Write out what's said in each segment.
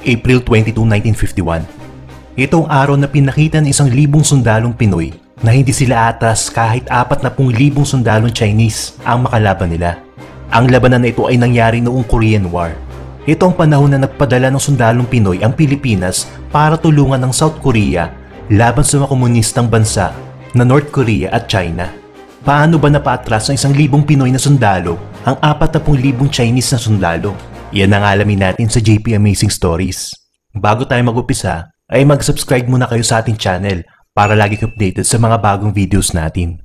April 22, 1951. Ito ang araw na pinakita ng 1,000 sundalong Pinoy na hindi sila atas kahit 40,000 sundalong Chinese ang makalaban nila. Ang labanan na ito ay nangyari noong Korean War. Ito ang panahon na nagpadala ng sundalong Pinoy ang Pilipinas para tulungan ng South Korea laban sa mga komunistang bansa na North Korea at China. Paano ba napaatras ng 1,000 Pinoy na sundalo ang 40,000 Chinese na sundalo? Yan ang alamin natin sa JP Amazing Stories. Bago tayo mag-upisa, ay mag-subscribe muna kayo sa ating channel para lagi kayo updated sa mga bagong videos natin.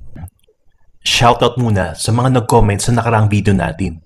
Shoutout muna sa mga nag-comment sa nakaraang video natin.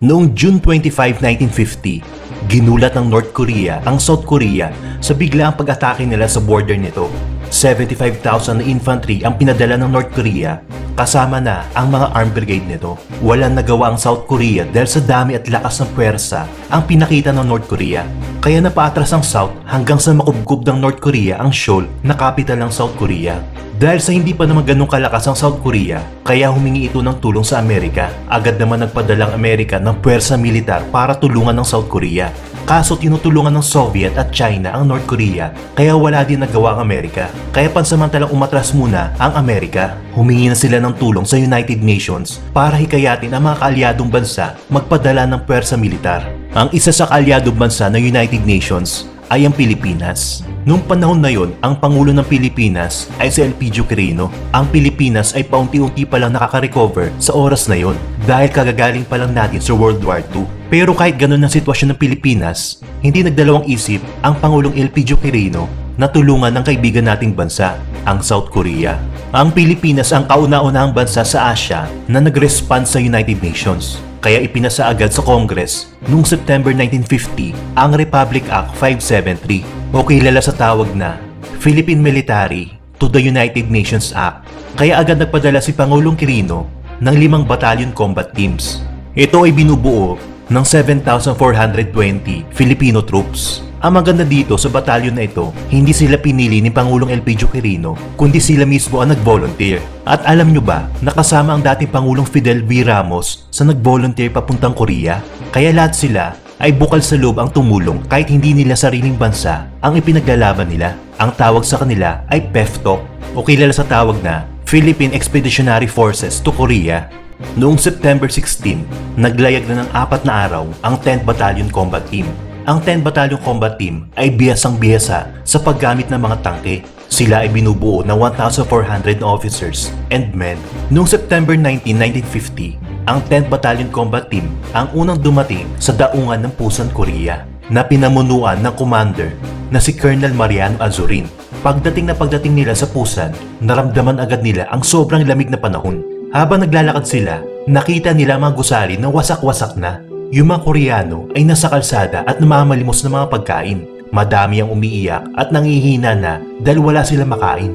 Noong June 25, 1950, ginulat ng North Korea ang South Korea sa biglaang pag-atake nila sa border nito. 75,000 na infantry ang pinadala ng North Korea kasama na ang mga armed brigade nito. Walang nagawa ang South Korea dahil sa dami at lakas ng puwersa ang pinakita ng North Korea. Kaya napaatras ang South hanggang sa makubkob ng North Korea ang Seoul na capital ng South Korea. Dahil sa hindi pa naman ganun kalakas ang South Korea, kaya humingi ito ng tulong sa Amerika. Agad naman nagpadala ang Amerika ng puwersa militar para tulungan ng South Korea. Kaso tinutulungan ng Soviet at China ang North Korea, kaya wala din nagawa ang Amerika. Kaya pansamantalang umatras muna ang Amerika. Humingi na sila ng tulong sa United Nations para hikayatin ang mga kaalyadong bansa magpadala ng puwersa militar. Ang isa sa kaalyadong bansa ng United Nations ay ang Pilipinas. Noong panahon na yon, ang Pangulo ng Pilipinas ay si Elpidio Quirino. Ang Pilipinas ay paunti-unti pa lang nakaka-recover sa oras na yon dahil kagagaling pa lang natin sa World War II. Pero kahit ganun ang sitwasyon ng Pilipinas, hindi nagdalawang isip ang Pangulong Elpidio Quirino na tulungan ng kaibigan nating bansa, ang South Korea. Ang Pilipinas ang kauna-unahang bansa sa Asia na nag-respond sa United Nations. Kaya ipinasa agad sa Congress noong September 1950 ang Republic Act 573 o kilala sa tawag na Philippine Military to the United Nations Act. Kaya agad nagpadala si Pangulong Quirino ng 5 battalion combat teams. Ito ay binubuo ng 7,420 Filipino troops. Ang maganda dito sa batalyon na ito, hindi sila pinili ni Pangulong Elpidio Quirino, kundi sila mismo ang nag-volunteer. At alam nyo ba, nakasama ang dating Pangulong Fidel V. Ramos sa nag-volunteer papuntang Korea? Kaya lahat sila ay bukal sa loob ang tumulong kahit hindi nila sariling bansa ang ipinaglalaban nila. Ang tawag sa kanila ay PEFTOC o kilala sa tawag na Philippine Expeditionary Forces to Korea. Noong September 16, naglayag na ng 4 na araw ang 10th Battalion Combat Team. Ang 10th Battalion Combat Team ay bihasang-bihasa sa paggamit ng mga tangke. Sila ay binubuo ng 1,400 officers and men. Noong September 19, 1950, ang 10th Battalion Combat Team ang unang dumating sa daungan ng Pusan, Korea na pinamunuan ng commander na si Colonel Mariano Azurin. Pagdating nila sa Pusan, naramdaman agad nila ang sobrang lamig na panahon. Habang naglalakad sila, nakita nila mga gusali na wasak-wasak na. Yung mga Koreano ay nasa kalsada at namamalimos ng mga pagkain. Madami ang umiiyak at nangihina na dahil wala silang makain.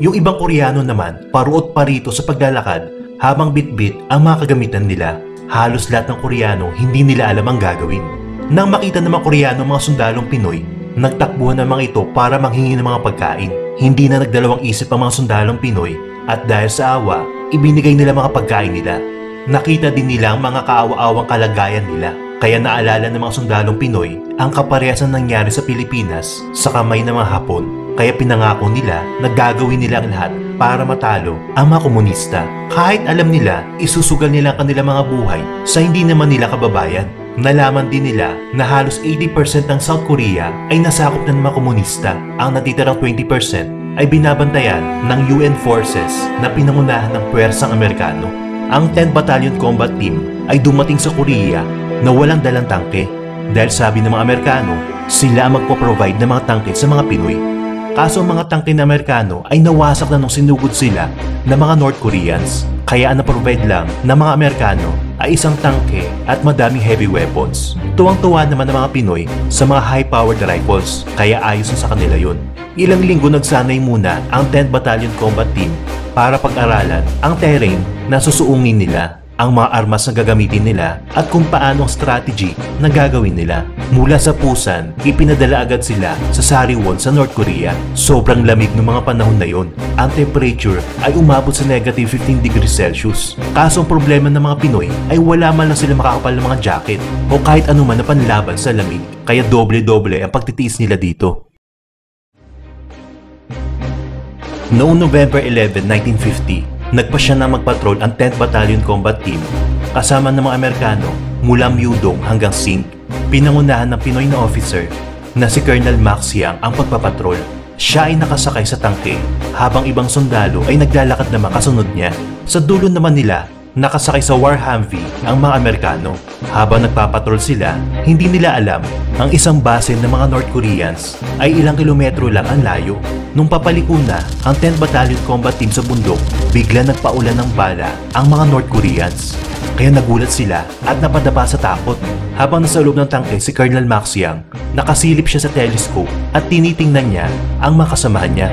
Yung ibang Koreano naman paruot parito sa paglalakad habang bitbit ang mga kagamitan nila. Halos lahat ng Koreano hindi nila alam ang gagawin. Nang makita ng mga Koreano mga sundalong Pinoy, nagtakbuhan ng mga ito para manghingi ng mga pagkain. Hindi na nagdalawang isip ang mga sundalong Pinoy at dahil sa awa, ibinigay nila mga pagkain nila. Nakita din nila ang mga kaawa-awang kalagayan nila, kaya naalala ng mga sundalong Pinoy ang kaparehas na nangyari sa Pilipinas sa kamay ng mga Hapon. Kaya pinangako nila na gagawin nila ang lahat para matalo ang mga komunista. Kahit alam nila, isusugal nila ang kanilang mga buhay sa hindi naman nila kababayan. Nalaman din nila na halos 80% ng South Korea ay nasakop ng mga komunista. Ang natitirang 20% ay binabantayan ng UN forces na pinangunahan ng puwersang Amerikano. Ang 10th Battalion Combat Team ay dumating sa Korea na walang dalang tangke dahil sabi ng mga Amerikano, sila ang magpo-provide ng mga tangke sa mga Pinoy. Kaso ang mga tangke ng Amerikano ay nawasak na nung sinugod sila ng mga North Koreans. Kaya ang na-provide lang ng mga Amerikano ay isang tangke at madaming heavy weapons. Tuwang-tuwa naman ng mga Pinoy sa mga high-powered rifles, kaya ayos na sa kanila yun. Ilang linggo nagsanay muna ang 10th Battalion Combat Team para pag-aralan ang terrain na susuungin nila. ang mga armas na gagamitin nila at kung paano ang strategy na gagawin nila. Mula sa Busan, ipinadala agad sila sa Sariwon sa North Korea. Sobrang lamig ng mga panahon na yon. Ang temperature ay umabot sa negative 15 degrees Celsius. Kaso ang problema ng mga Pinoy ay wala man lang sila makakapal ng mga jacket o kahit anuman na panlaban sa lamig. Kaya doble-doble ang pagtitiis nila dito. Noong November 11, 1950, nagpasya na magpatrol ang 10th Battalion Combat Team kasama ng mga Amerikano mula Myeongdong hanggang Sing. Pinangunahan ng Pinoy na officer na si Colonel Max Yang ang pagpapatrol. Siya ay nakasakay sa tangke habang ibang sundalo ay naglalakad naman kasunod niya. Sa dulo naman nila, nakasakay sa War Humvee ang mga Amerikano. Habang nagpapatrol sila, hindi nila alam ang isang base ng mga North Koreans ay ilang kilometro lang ang layo. Nung papaliko na ang 10th Battalion Combat Team sa bundok, bigla nagpaulan ng bala ang mga North Koreans. Kaya nagulat sila at napadapa sa takot. Habang nasa loob ng tangke si Colonel Max Yang, nakasilip siya sa telescope at tinitingnan niya ang mga kasamahan niya.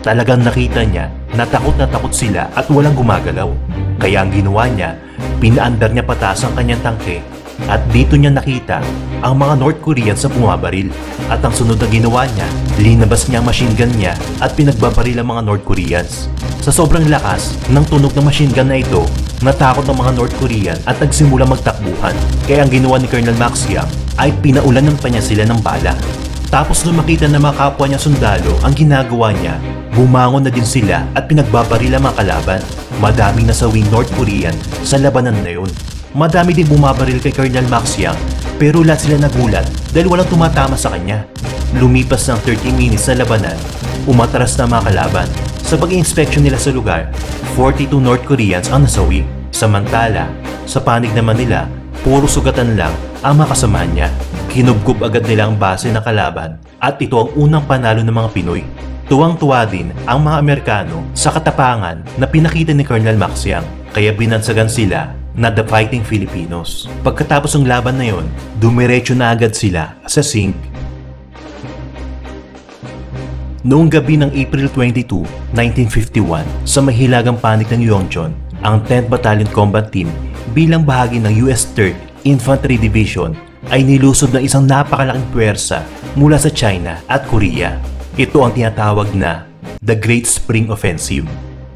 Talagang nakita niya na takot sila at walang gumagalaw. Kaya ang ginawa niya, pinaandar niya pataas ang kanyang tangke at dito niya nakita ang mga North Koreans na bumabaril. At ang sunod na ginawa niya, linabas niya ang machine gun niya at pinagbabaril ang mga North Koreans. Sa sobrang lakas ng tunog ng machine gun na ito, natakot ang mga North Korean at nagsimula magtakbuhan. Kaya ang ginawa ni Colonel Max Yang ay pinaulanan pa niya sila ng bala. Tapos nung makita na mga kapwa niya sundalo ang ginagawa niya, bumangon na din sila at pinagbabaril ang mga kalaban. Madaming nasawing North Korean sa labanan na yun. Madami din bumabaril kay Colonel Max Yang pero lahat sila nagulat dahil walang tumatama sa kanya. Lumipas ng 30 minutes na labanan, umatras na mga kalaban. Sa pag-inspection nila sa lugar, 42 North Koreans ang nasawi. Samantala, sa panig naman nila, puro sugatan lang ang mga kasamahan niya. Kinubkob agad nila ang base ng kalaban at ito ang unang panalo ng mga Pinoy. Tuwang-tuwa din ang mga Amerikano sa katapangan na pinakita ni Colonel Max Yang, kaya binansagan sila na The Fighting Filipinos. Pagkatapos ng laban na yon, dumiretso na agad sila sa Sing. Noong gabi ng April 22, 1951, sa mahilagang panig ng Yongchon, ang 10th Battalion Combat Team bilang bahagi ng US 3rd Infantry Division ay nilusod ng isang napakalaking puwersa mula sa China at Korea. Ito ang tinatawag na The Great Spring Offensive,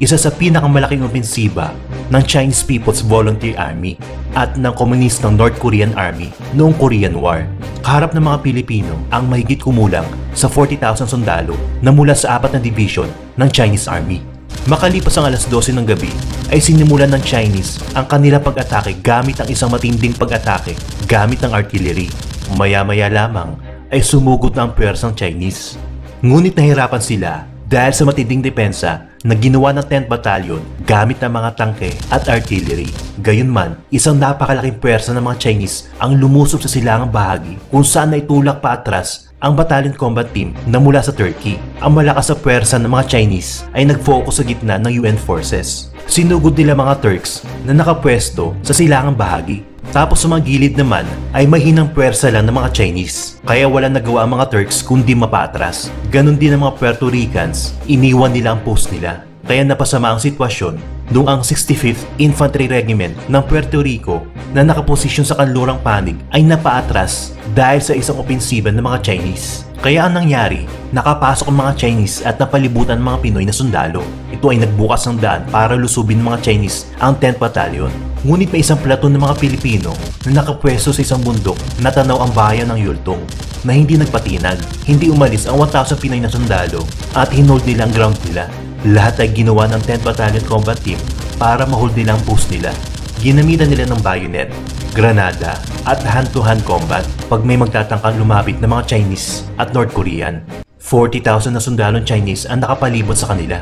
isa sa pinakamalaking opensiba ng Chinese People's Volunteer Army at ng komunistang North Korean Army noong Korean War. Kaharap ng mga Pilipino ang mahigit kumulang sa 40,000 sundalo na mula sa 4 na division ng Chinese Army. Makalipas ang alas 12 ng gabi ay sinimulan ng Chinese ang kanilang pag-atake gamit ang isang matinding pag-atake gamit ng artillery. Maya-maya lamang ay sumugod na ang puwersang Chinese. Ngunit nahirapan sila dahil sa matinding depensa na ginawa ng 10th Battalion gamit ng mga tangke at artillery. Gayunman, isang napakalaking puwersa ng mga Chinese ang lumusob sa silangang bahagi kung saan naitulak pa atras ang Battalion Combat Team na mula sa Turkey. Ang malakas na puwersa ng mga Chinese ay nag-focus sa gitna ng UN forces. Sinugod nila mga Turks na nakapwesto sa silangang bahagi. Tapos sa mga gilid naman ay mahinang puwersa lang ng mga Chinese. Kaya wala nagawa ang mga Turks kundi mapatras. Ganon din ang mga Puerto Ricans, iniwan nila ang post nila. Kaya napasama ang sitwasyon noong ang 65th Infantry Regiment ng Puerto Rico na nakaposisyon sa kanlurang panig ay napaatras dahil sa isang opensiba ng mga Chinese. Kaya ang nangyari, nakapasok ang mga Chinese at napalibutan ang mga Pinoy na sundalo. Ito ay nagbukas ng daan para lusubin ng mga Chinese ang 10th Battalion. Ngunit may isang platon ng mga Pilipino na nakapwesto sa isang bundok na tanaw ang bayan ng Yultong na hindi nagpatinag. Hindi umalis ang 1,000 Pinoy na sundalo at hinold nila ang ground nila. Lahat ay ginawa ng 10th Battalion Combat Team para mahold nila ang post nila. Ginamitan nila ng bayonet, granada at hand-to-hand combat pag may magtatangkang lumapit na mga Chinese at North Korean. 40,000 na sundalong Chinese ang nakapalibot sa kanila.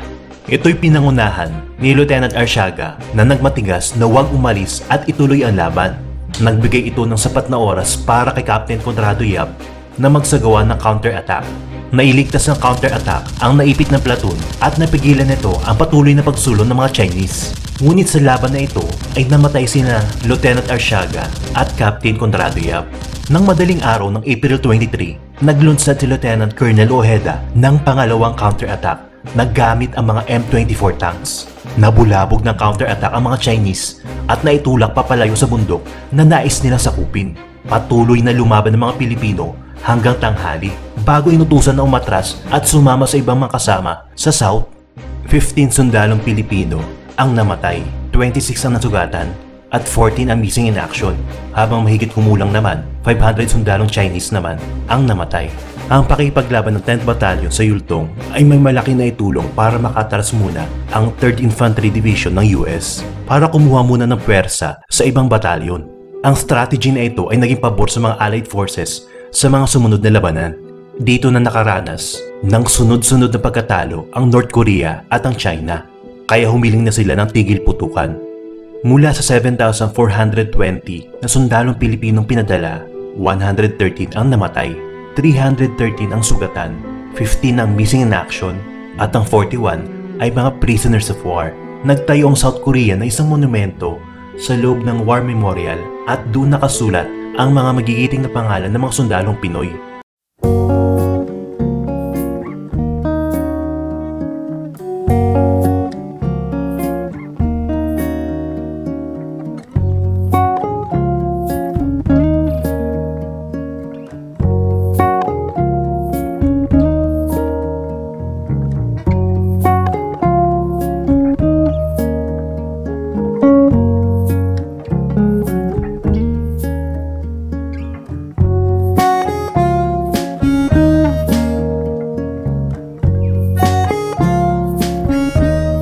Ito'y pinangunahan ni Lieutenant Arsiaga na nagmatigas na huwag umalis at ituloy ang laban. Nagbigay ito ng sapat na oras para kay Captain Conrado Yap na magsagawa ng counter-attack. Nailigtas ng counter-attack ang naipit na platoon at napigilan nito ang patuloy na pagsulong ng mga Chinese. Ngunit sa laban na ito ay namatay sina Lieutenant Arsiaga at Captain Conrado Yap. Nang madaling araw ng April 23, naglunsad si Lieutenant Colonel Ojeda ng pangalawang counter-attack na gamit ang mga M24 tanks. Nabulabog ng counter-attack ang mga Chinese at naitulak papalayo sa bundok na nais nilang sakupin. Patuloy na lumaban ng mga Pilipino hanggang tanghali bago inutusan na umatras at sumama sa ibang mga kasama sa South. 15 sundalong Pilipino ang namatay, 26 ang nasugatan at 14 ang missing in action, habang mahigit kumulang naman 500 sundalong Chinese naman ang namatay. Ang pakipaglaban ng 10th Battalion sa Yultong ay may malaki na itulong para makatras muna ang 3rd Infantry Division ng US para kumuha muna ng pwersa sa ibang batalyon. Ang strategy na ito ay naging pabor sa mga Allied forces sa mga sumunod na labanan. Dito na nakaranas ng sunod-sunod na pagkatalo ang North Korea at ang China, kaya humiling na sila ng tigil putukan. Mula sa 7,420 na sundalong Pilipinong pinadala, 113 ang namatay, 313 ang sugatan, 15 ang missing in action, at ang 41 ay mga prisoners of war. Nagtayo ang South Korea na isang monumento sa loob ng War Memorial at doon nakasulat ang mga magigiting na pangalan ng mga sundalong Pinoy.